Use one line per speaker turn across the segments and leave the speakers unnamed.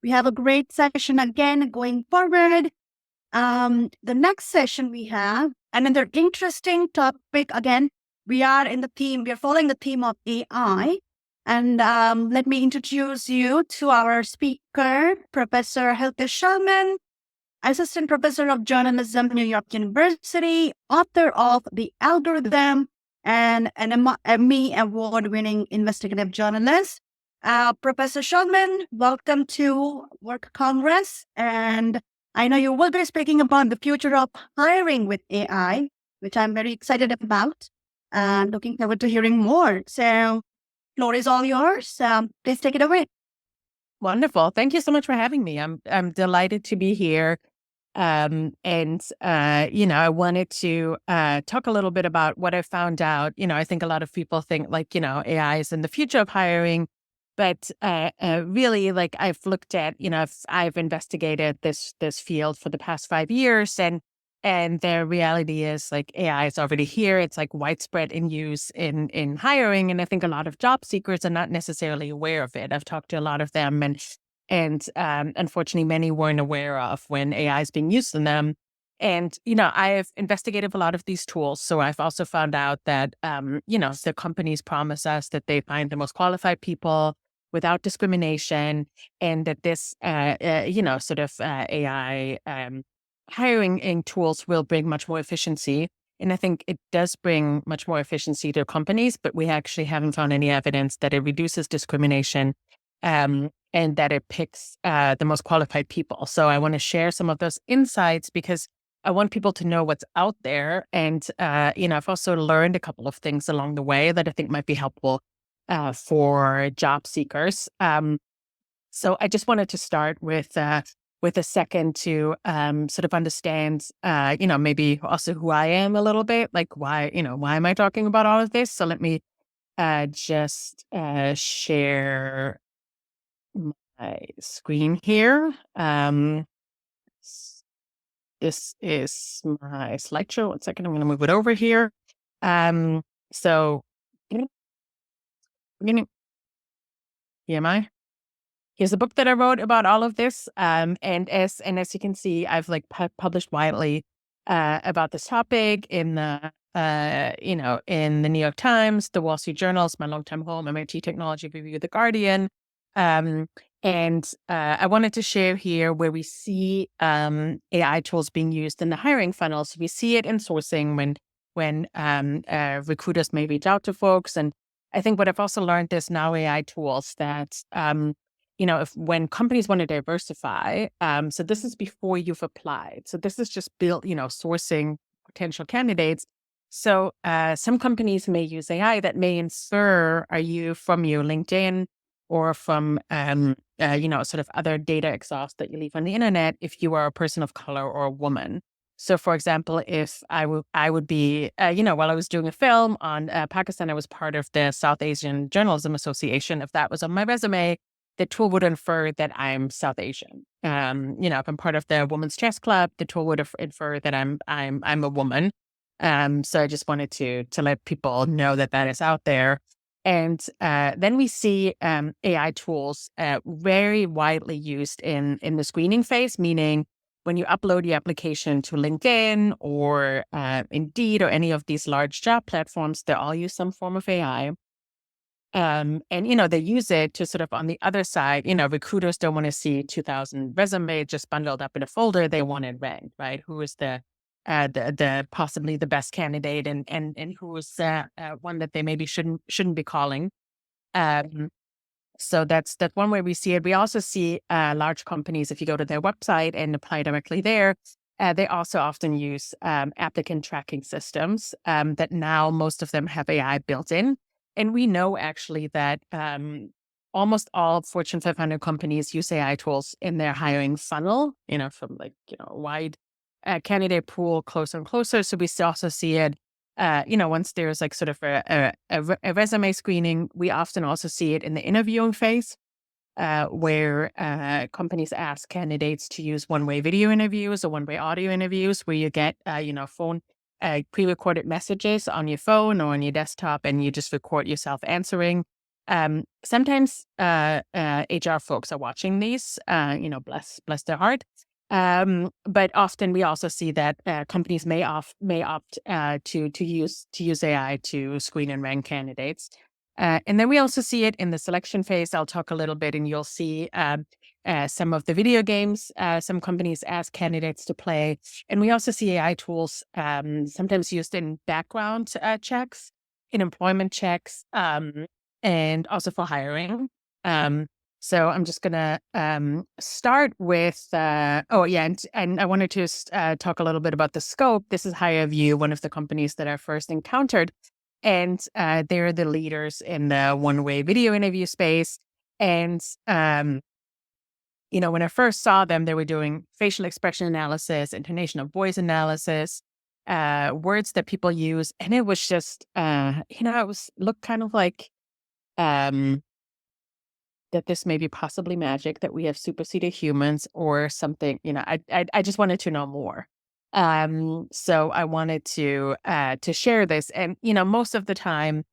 We have a great session again going forward. The next session we have another interesting topic. Again, we are following the theme of AI. And let me introduce you to our speaker, Professor Hilke Schellmann, Assistant Professor of Journalism, New York University, author of The Algorithm, and an Emmy Award-winning investigative journalist. Professor Schellmann, welcome to WorkCongress. And I know you will be speaking about the future of hiring with AI, which I'm very excited about and looking forward to hearing more. So, floor is all yours. Please take it away.
Wonderful. Thank you so much for having me. I'm delighted to be here. I wanted to talk a little bit about what I found out. I think a lot of people think AI is in the future of hiring, but really, I've looked at, I've investigated this field for the past 5 years, and the reality is AI is already here. It's widespread in use in hiring, and I think a lot of job seekers are not necessarily aware of it. I've talked to a lot of them, and unfortunately, many weren't aware of when AI is being used in them. And, I've investigated a lot of these tools. So I've also found out that, the companies promise us that they find the most qualified people without discrimination, and that this, AI hiring tools will bring much more efficiency. And I think it does bring much more efficiency to companies, but we actually haven't found any evidence that it reduces discrimination. And that it picks the most qualified people. So I want to share some of those insights because I want people to know what's out there. And, I've also learned a couple of things along the way that I think might be helpful for job seekers. So I just wanted to start with a second to sort of understand, maybe also who I am a little bit, why am I talking about all of this? So let me just share my screen here. This is my slideshow. 1 second, I'm going to move it over here. So, beginning. Here am I. Here's a book that I wrote about all of this. And as you can see, I've published widely about this topic in the in the New York Times, the Wall Street Journal, my longtime home, MIT Technology Review, The Guardian. And I wanted to share here where we see AI tools being used in the hiring funnels. We see it in sourcing when recruiters may reach out to folks. And I think what I've also learned is now AI tools that, when companies want to diversify, so this is before you've applied. So this is just built, sourcing potential candidates. So some companies may use AI that may infer, are you from your LinkedIn or from, sort of other data exhausts that you leave on the internet if you are a person of color or a woman. So, for example, if I would be, while I was doing a film on Pakistan, I was part of the South Asian Journalism Association. If that was on my resume, the tool would infer that I'm South Asian. If I'm part of the Women's Chess Club, the tool would infer that I'm a woman. So I just wanted to let people know that is out there. And then we see AI tools very widely used in the screening phase, meaning when you upload your application to LinkedIn or Indeed or any of these large job platforms, they all use some form of AI. And, they use it to sort of on the other side, recruiters don't want to see 2,000 resumes just bundled up in a folder. They want it ranked, right? Who is the possibly the best candidate and who is one that they maybe shouldn't be calling. So that's one way we see it. We also see large companies, if you go to their website and apply directly there, they also often use applicant tracking systems that now most of them have AI built in. And we know actually that almost all Fortune 500 companies use AI tools in their hiring funnel, from wide candidate pool closer and closer. So we also see it, once there's sort of a resume screening, we often also see it in the interviewing phase, where companies ask candidates to use one-way video interviews or one-way audio interviews, where you get, phone pre-recorded messages on your phone or on your desktop, and you just record yourself answering. Sometimes HR folks are watching these, bless their heart. But often we also see that companies may opt to use AI to screen and rank candidates. And then we also see it in the selection phase. I'll talk a little bit, and you'll see some of the video games some companies ask candidates to play. And we also see AI tools sometimes used in background checks, in employment checks, and also for hiring. So I'm just going to start with, and I wanted to talk a little bit about the scope. This is HireVue, one of the companies that I first encountered. And they're the leaders in the one-way video interview space. And, when I first saw them, they were doing facial expression analysis, intonation of voice analysis, words that people use. And it was just, looked kind of like, that this may be possibly magic, that we have superseded humans or something. I just wanted to know more. So I wanted to share this. And, most of the time,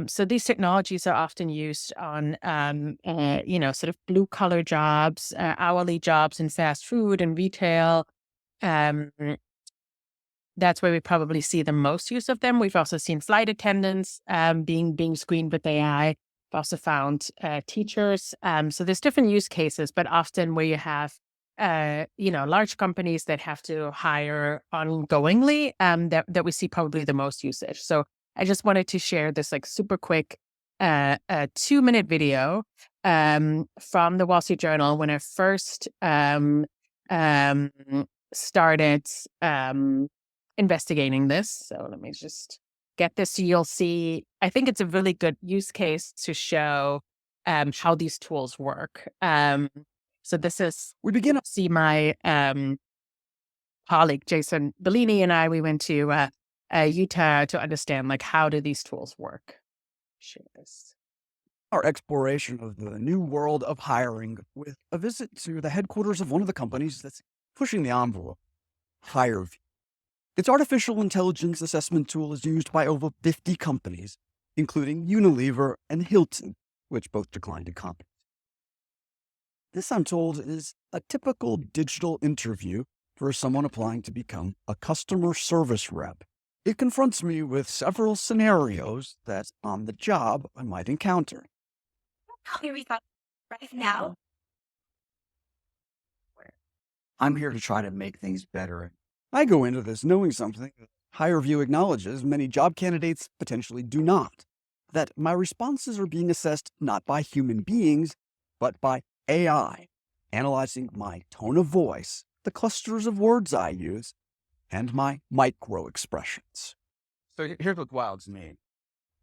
so these technologies are often used on, sort of blue collar jobs, hourly jobs in fast food and retail. That's where we probably see the most use of them. We've also seen flight attendants being screened with AI. I've also found teachers. So there's different use cases, but often where you have, large companies that have to hire ongoingly, that we see probably the most usage. So I just wanted to share this like super quick 2-minute video from the Wall Street Journal when I first started investigating this. So let me just get this. So you'll see, I think it's a really good use case to show how these tools work. So this is, we begin to see my colleague, Jason Bellini, and we went to Utah to understand, like, how do these tools work? Share this.
Our exploration of the new world of hiring with a visit to the headquarters of one of the companies that's pushing the envelope, HireVue. Its artificial intelligence assessment tool is used by over 50 companies, including Unilever and Hilton, which both declined to comment. This, I'm told, is a typical digital interview for someone applying to become a customer service rep. It confronts me with several scenarios that on the job I might encounter.
Here we go. Right now.
I'm here to try to make things better. I go into this knowing something that HireVue acknowledges many job candidates potentially do not, that my responses are being assessed not by human beings, but by AI, analyzing my tone of voice, the clusters of words I use, and my micro expressions. So here's what's wild to me.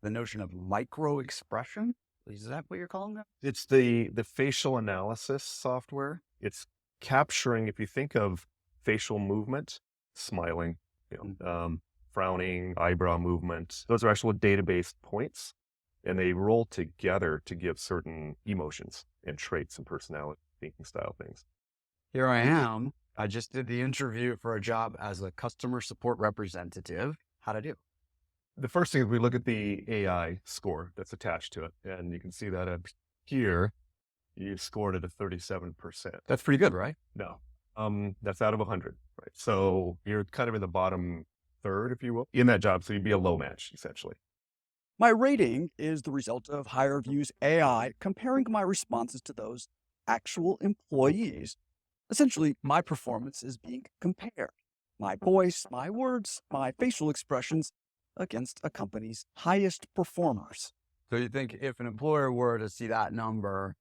The notion of micro expression, is that what you're calling that?
It's the facial analysis software. It's capturing, if you think of facial movement, smiling, frowning, eyebrow movement, those are actual database points, and they roll together to give certain emotions and traits and personality, thinking style things.
Here I am. I just did the interview for a job as a customer support representative. How'd I do?
The first thing is we look at the AI score that's attached to it, and you can see that up here, you scored at a 37%.
That's pretty good, right?
No, that's out of 100, right? So you're kind of in the bottom third, if you will, in that job. So you'd be a low match, essentially.
My rating is the result of HireVue's AI comparing my responses to those actual employees. Essentially, my performance is being compared. My voice, my words, my facial expressions against a company's highest performers. So you think if an employer were to see that number,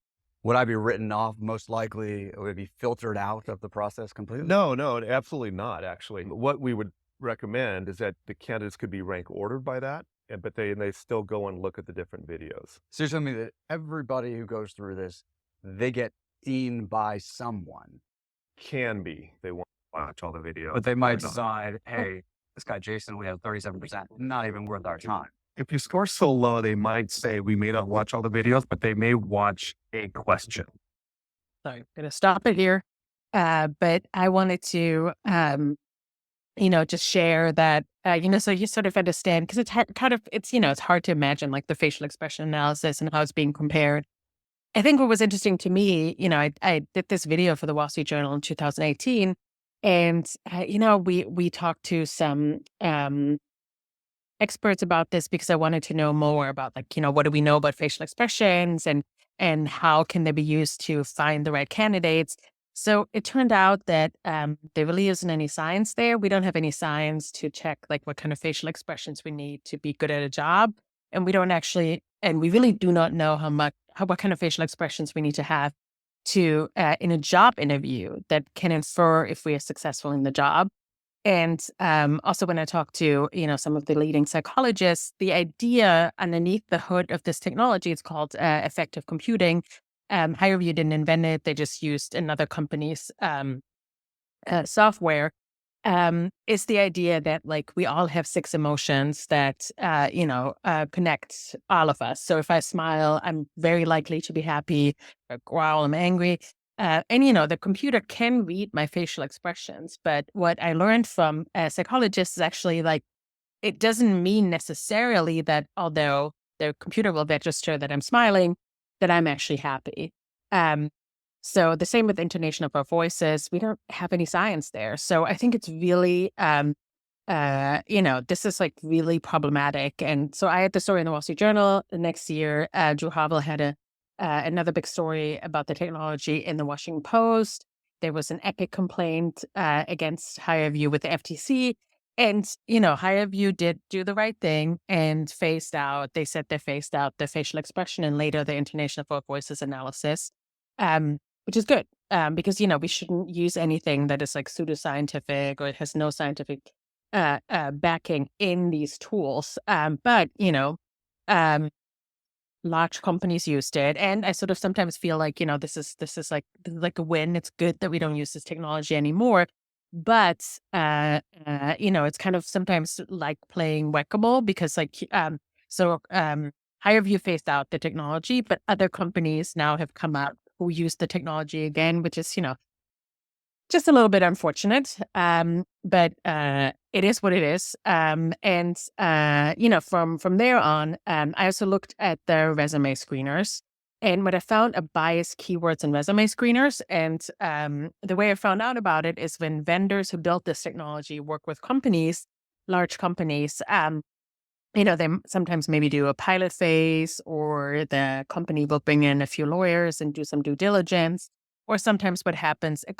would I be written off? Most likely, would it be filtered out of the process completely?
No, absolutely not, actually. What we would recommend is that the candidates could be rank ordered by that, but they still go and look at the different videos.
So you're telling me that everybody who goes through this, they get seen by someone?
Can be. They won't watch all the videos.
But they might decide, hey, this guy Jason, we have 37%, not even worth our time.
If you score so low, they might say we may not watch all the videos, but they may watch a question.
So I'm going to stop it here. But I wanted to just share that, so you sort of understand, because it's it's hard to imagine like the facial expression analysis and how it's being compared. I think what was interesting to me, I did this video for the Wall Street Journal in 2018, and we talked to some experts about this because I wanted to know more about what do we know about facial expressions, and how can they be used to find the right candidates. So it turned out that there really isn't any science there. We don't have any science to check like what kind of facial expressions we need to be good at a job. And we really do not know what kind of facial expressions we need to have to in a job interview that can infer if we are successful in the job. And also, when I talked to some of the leading psychologists, the idea underneath the hood of this technology, it's called effective computing. HireVue didn't invent it; they just used another company's software. Is the idea that like we all have 6 emotions that connect all of us. So if I smile, I'm very likely to be happy. If I growl, I'm angry. And the computer can read my facial expressions, but what I learned from psychologists is actually like it doesn't mean necessarily that although the computer will register that I'm smiling, that I'm actually happy. So the same with intonation of our voices. We don't have any science there. So I think it's really, this is like really problematic. And so I had the story in the Wall Street Journal. The next year, Drew Havel had another big story about the technology in the Washington Post. There was an epic complaint against HireVue with the FTC. And, HireVue did do the right thing and they said they phased out the facial expression and later the intonation of our voices analysis, which is good because, we shouldn't use anything that is like pseudoscientific or it has no scientific backing in these tools. But large companies used it, and I sort of sometimes feel like this is like a win. It's good that we don't use this technology anymore, but it's kind of sometimes like playing whack-a-mole because HireVue phased out the technology, but other companies now have come out who use the technology again, which is just a little bit unfortunate, but it is what it is. And from there on, I also looked at the resume screeners, and what I found are biased keywords in resume screeners. And the way I found out about it is when vendors who built this technology work with companies, large companies, they sometimes maybe do a pilot phase, or the company will bring in a few lawyers and do some due diligence. Or sometimes what happens, a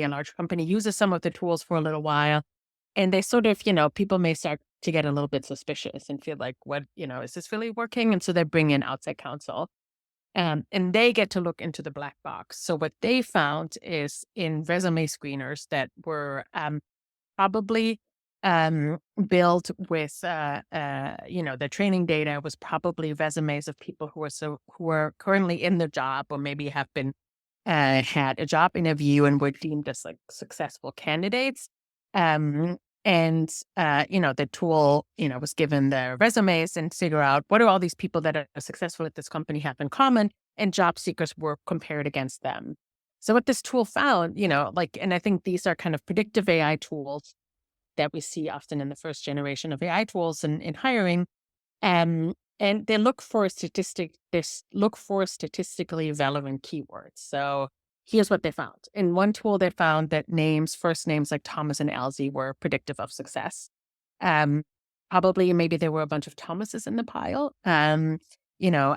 large company uses some of the tools for a little while, and they sort of, people may start to get a little bit suspicious and feel like, what, is this really working? And so they bring in outside counsel, and they get to look into the black box. So what they found is in resume screeners that were probably built with, the training data was probably resumes of people who are currently in the job or maybe have been had a job interview and were deemed as like successful candidates. The tool, was given their resumes and figure out what do all these people that are successful at this company have in common, and job seekers were compared against them. So what this tool found, and I think these are kind of predictive AI tools that we see often in the first generation of AI tools in hiring. And they look for statistically relevant keywords. So here's what they found. In one tool, they found that first names like Thomas and Elsie were predictive of success. Probably maybe there were a bunch of Thomases in the pile. I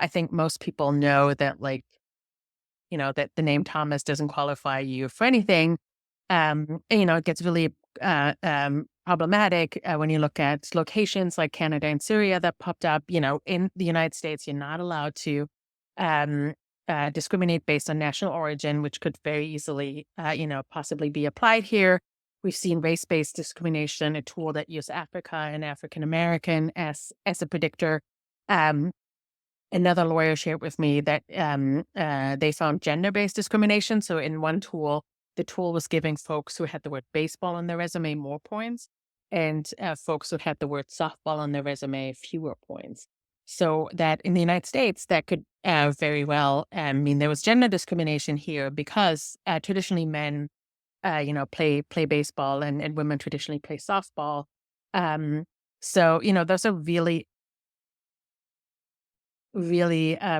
think most people know that that the name Thomas doesn't qualify you for anything. It gets really problematic when you look at locations like Canada and Syria that popped up. In the United States, you're not allowed to discriminate based on national origin, which could very easily, possibly be applied here. We've seen race-based discrimination, a tool that uses Africa and African American as a predictor. Another lawyer shared with me that they found gender-based discrimination. So in one tool, the tool was giving folks who had the word baseball on their resume more points, and folks who had the word softball on their resume fewer points. So that in the United States, that could very well mean there was gender discrimination here because traditionally men play baseball, and women traditionally play softball. So those are really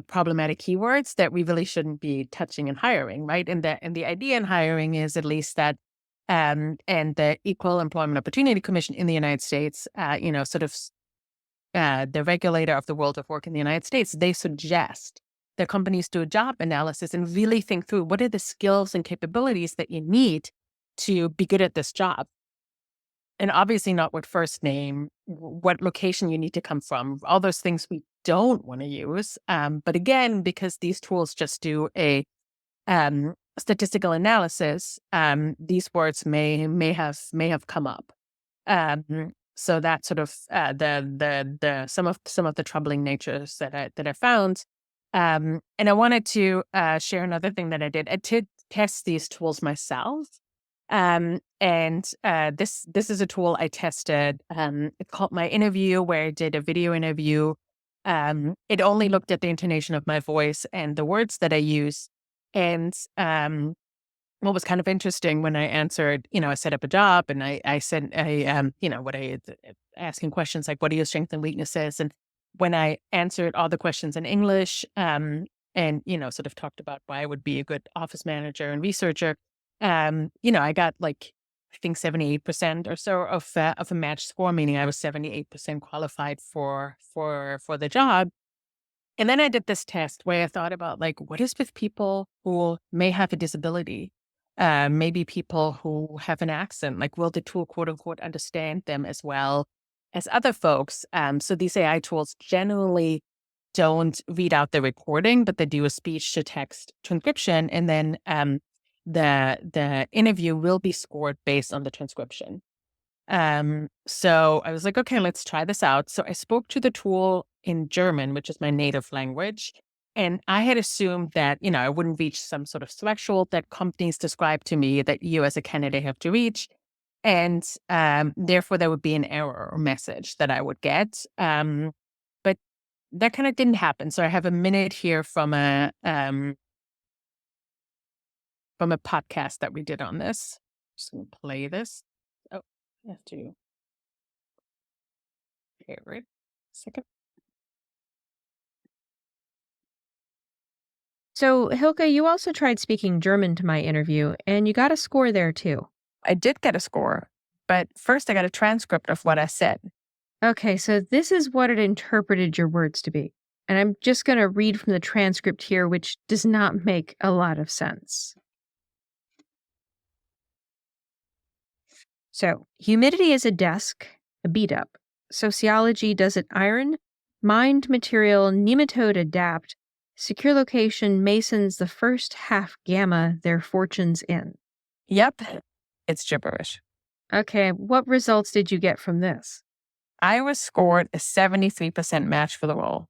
problematic keywords that we really shouldn't be touching in hiring, right? And the idea in hiring is at least that, and the Equal Employment Opportunity Commission in the United States, the regulator of the world of work in the United States, they suggest that companies do a job analysis and really think through what are the skills and capabilities that you need to be good at this job. And obviously not what first name, what location you need to come from, all those things we don't want to use. But again, because these tools just do a statistical analysis, these words may have come up. So that's sort of some of the troubling natures that I found. And I wanted to share another thing that I did. I did test these tools myself. And this is a tool I tested. It's called My Interview, where I did a video interview. It only looked at the intonation of my voice and the words that I use. And what was kind of interesting when I answered, I set up a job and I said, asking questions like, what are your strengths and weaknesses? And when I answered all the questions in English, and, sort of talked about why I would be a good office manager and researcher, I got I think 78% or so of a match score, meaning I was 78% qualified for the job. And then I did this test where I thought about what is with people who may have a disability, maybe people who have an accent, will the tool quote unquote understand them as well as other folks? So these AI tools generally don't read out the recording, but they do a speech to text transcription, and then the interview will be scored based on the transcription. So I was like, okay, let's try this out. So I spoke to the tool in German, which is my native language. And I had assumed that, I wouldn't reach some sort of threshold that companies describe to me that you as a candidate have to reach. And therefore there would be an error or message that I would get. But that kind of didn't happen. So I have a minute here from a podcast that we did on this. Just going to play this. Oh, I have to hear it. Second.
So, Hilke, you also tried speaking German to My Interview, and you got a score there too.
I did get a score, but first I got a transcript of what I said.
Okay, so this is what it interpreted your words to be. And I'm just going to read from the transcript here, which does not make a lot of sense. So, humidity is a desk, a beat up. Sociology does it iron. Mind material, nematode adapt. Secure location, Masons the first half gamma their fortunes in.
Yep, it's gibberish.
Okay, what results did you get from this?
I was scored a 73% match for the role,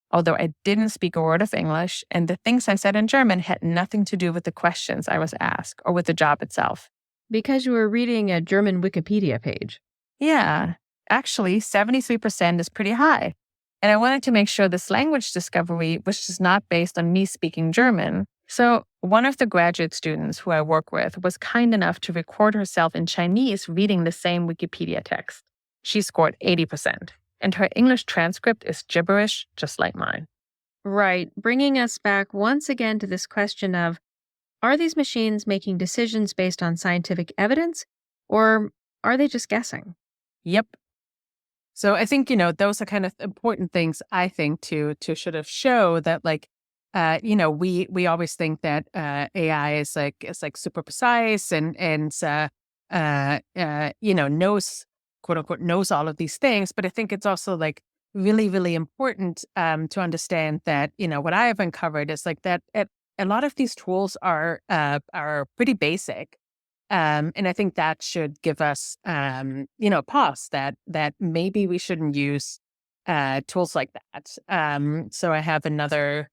although I didn't speak a word of English, and the things I said in German had nothing to do with the questions I was asked or with the job itself.
Because you were reading a German Wikipedia page.
Yeah, actually, 73% is pretty high. And I wanted to make sure this language discovery was just not based on me speaking German. So one of the graduate students who I work with was kind enough to record herself in Chinese reading the same Wikipedia text. She scored 80%, and her English transcript is gibberish just like mine.
Right, bringing us back once again to this question of, are these machines making decisions based on scientific evidence, or are they just guessing?
Yep. So I think, those are kind of important things, I think, to sort of show that, we always think that AI is super precise and knows, quote unquote, knows all of these things. But I think it's also really, really important to understand that, what I have uncovered is that a lot of these tools are pretty basic. And I think that should give us, pause that maybe we shouldn't use tools like that. So I have another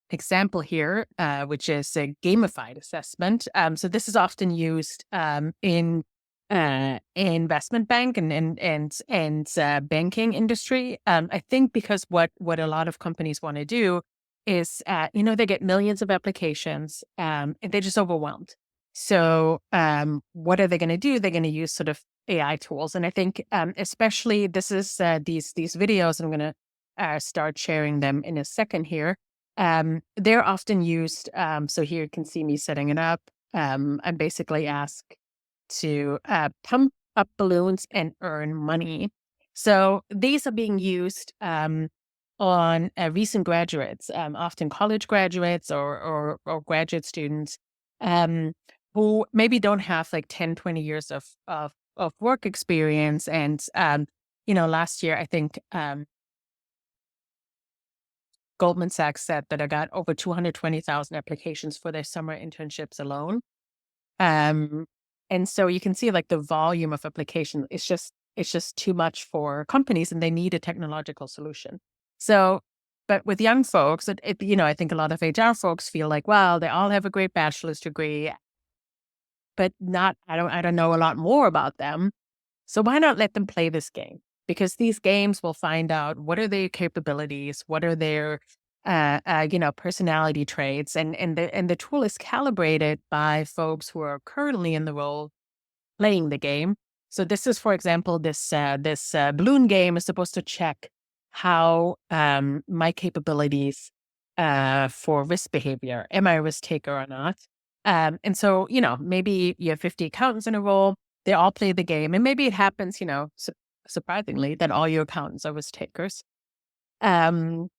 example here, which is a gamified assessment. So this is often used in investment bank and banking industry. I think because what a lot of companies want to do is, they get millions of applications and they're just overwhelmed. So what are they going to do? They're going to use sort of AI tools. And I think especially this is these videos, I'm going to start sharing them in a second here. They're often used. So here you can see me setting it up. I'm basically asked to pump up balloons and earn money. So these are being used on recent graduates, often college graduates or graduate students who maybe don't have like 10, 20 years of work experience. And, last year, I think Goldman Sachs said that I got over 220,000 applications for their summer internships alone. And so you can see like the volume of application is it's just too much for companies, and they need a technological solution. So, but with young folks, I think a lot of HR folks feel like, well, they all have a great bachelor's degree, but I don't know a lot more about them. So why not let them play this game? Because these games will find out what are their capabilities, what are their personality traits, and the tool is calibrated by folks who are currently in the role playing the game. So this is, for example, this balloon game is supposed to check how my capabilities for risk behavior. Am I a risk taker or not? And so, maybe you have 50 accountants in a role. They all play the game, and maybe it happens, surprisingly, that all your accountants are risk takers. And,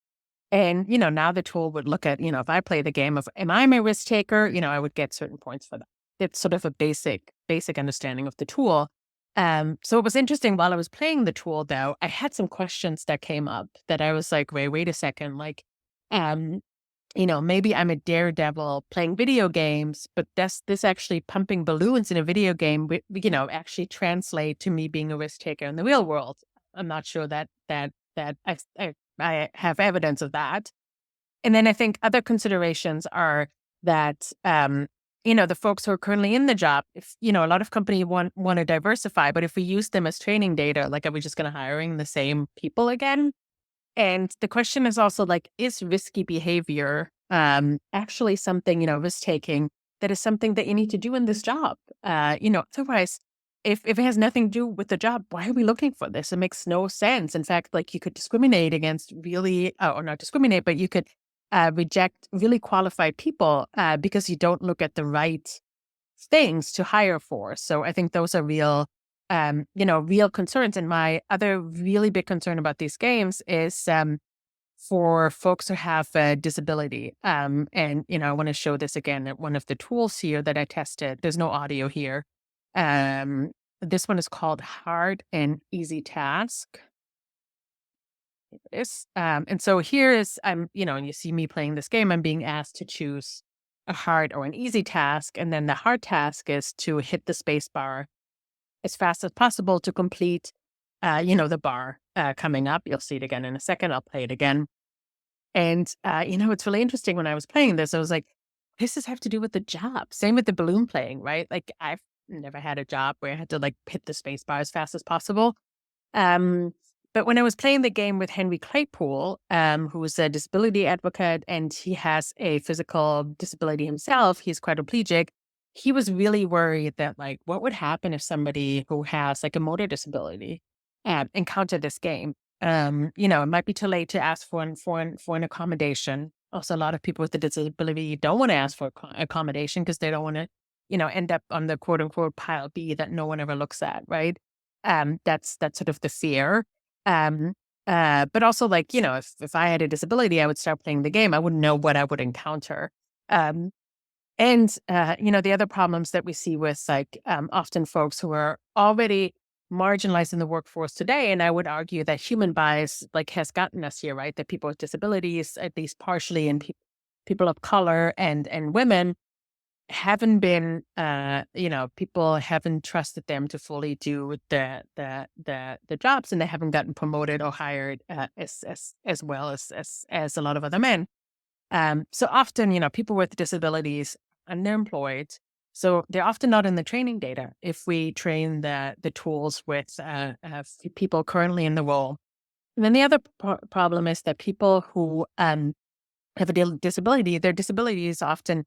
now the tool would look at, if I play the game of, am I a risk taker? I would get certain points for that. It's sort of a basic understanding of the tool. So it was interesting while I was playing the tool, though, I had some questions that came up that I was like, wait a second, like, maybe I'm a daredevil playing video games, but does this actually pumping balloons in a video game, actually translate to me being a risk taker in the real world? I'm not sure that I have evidence of that. And then I think other considerations are that, the folks who are currently in the job, if, a lot of companies want to diversify, but if we use them as training data, like, are we just going to hiring the same people again? And the question is also like, is risky behavior actually something, risk taking, that is something that you need to do in this job? Otherwise, if it has nothing to do with the job, why are we looking for this? It makes no sense. In fact, like, you could discriminate against or not discriminate, but you could reject really qualified people because you don't look at the right things to hire for. So I think those are real concerns. And my other really big concern about these games is for folks who have a disability. And, I want to show this again at one of the tools here that I tested. There's no audio here. This one is called Hard and Easy Task. And so here is, and you see me playing this game, I'm being asked to choose a hard or an easy task. And then the hard task is to hit the space bar as fast as possible to complete, the bar coming up. You'll see it again in a second. I'll play it again. And, it's really interesting. When I was playing this, I was like, what does this have to do with the job? Same with the balloon playing, right? Like, I've never had a job where I had to like hit the space bar as fast as possible. But when I was playing the game with Henry Claypool, who is a disability advocate, and he has a physical disability himself, he's quadriplegic. He was really worried that, like, what would happen if somebody who has like a motor disability encountered this game? It might be too late to ask for an accommodation. Also, a lot of people with a disability don't want to ask for accommodation because they don't want to, end up on the quote unquote pile B that no one ever looks at, right? That's sort of the fear. But also, like, if I had a disability, I would start playing the game. I wouldn't know what I would encounter. And the other problems that we see with often folks who are already marginalized in the workforce today, and I would argue that human bias has gotten us here, right? That people with disabilities, at least partially, and people of color and women haven't been, people haven't trusted them to fully do the jobs, and they haven't gotten promoted or hired as well as a lot of other men. So often, people with disabilities underemployed. So they're often not in the training data if we train the tools with people currently in the role. And then the other problem is that people who have a disability, their disability is often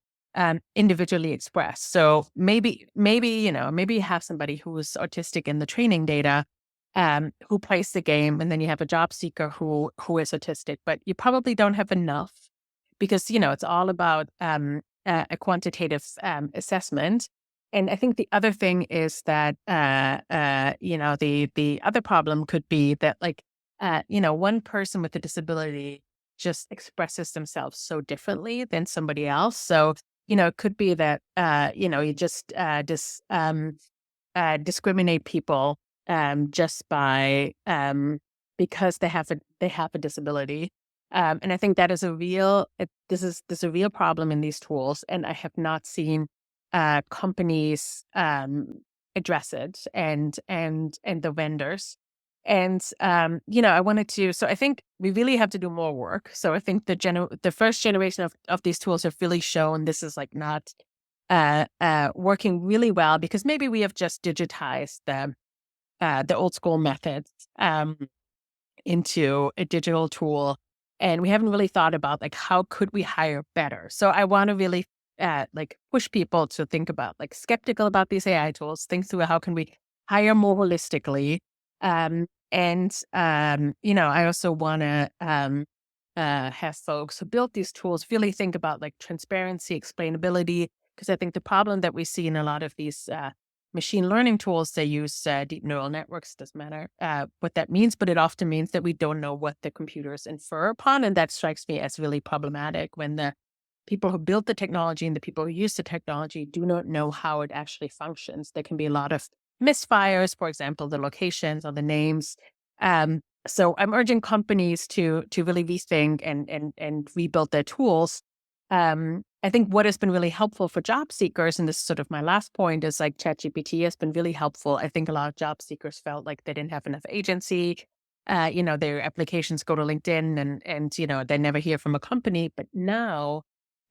individually expressed. So maybe you have somebody who is autistic in the training data, who plays the game, and then you have a job seeker who is autistic, but you probably don't have enough because it's all about a quantitative assessment. And I think the other thing is that the other problem could be that one person with a disability just expresses themselves so differently than somebody else. So it could be that you just discriminate people just by because they have a disability. And I think that is a real problem in these tools, and I have not seen companies address it and the vendors. And I wanted to. So I think we really have to do more work. So I think the first generation of these tools have really shown this is not working really well because maybe we have just digitized the old school methods into a digital tool, and we haven't really thought about how could we hire better. So I want to really push people to think about skeptical about these AI tools, think through how can we hire more holistically. I also want to have folks who build these tools really think about transparency, explainability, because I think the problem that we see in a lot of these machine learning tools, they use deep neural networks. Doesn't matter what that means, but it often means that we don't know what the computers infer upon, and that strikes me as really problematic when the people who build the technology and the people who use the technology do not know how it actually functions. There can be a lot of misfires, for example, the locations or the names. So I'm urging companies to really rethink and rebuild their tools. I think what has been really helpful for job seekers, and this is sort of my last point, is ChatGPT has been really helpful. I think a lot of job seekers felt like they didn't have enough agency. Their applications go to LinkedIn and they never hear from a company. But now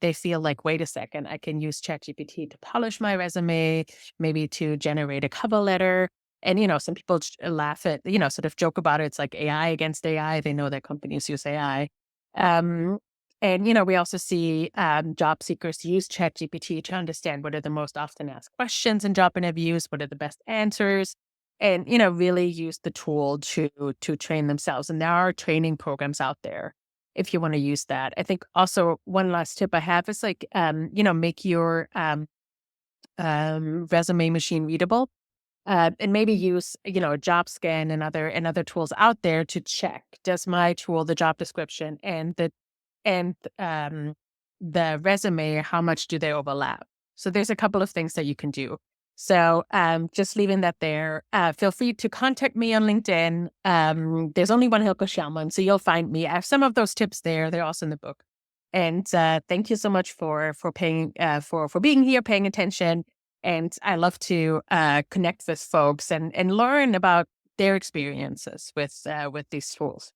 they feel wait a second, I can use ChatGPT to polish my resume, maybe to generate a cover letter. And, some people laugh at, sort of joke about it. It's like AI against AI. They know that companies use AI. We also see job seekers use ChatGPT to understand what are the most often asked questions in job interviews, what are the best answers, and, really use the tool to train themselves. And there are training programs out there if you want to use that. I think also one last tip I have is make your resume machine readable. And maybe use, a job scan and other tools out there to check, does my tool, the job description and the resume, how much do they overlap? So there's a couple of things that you can do. So just leaving that there. Feel free to contact me on LinkedIn. There's only one Hilke Schellmann, so you'll find me. I have some of those tips there. They're also in the book. And thank you so much for being here, paying attention. And I love to connect with folks and learn about their experiences with these tools.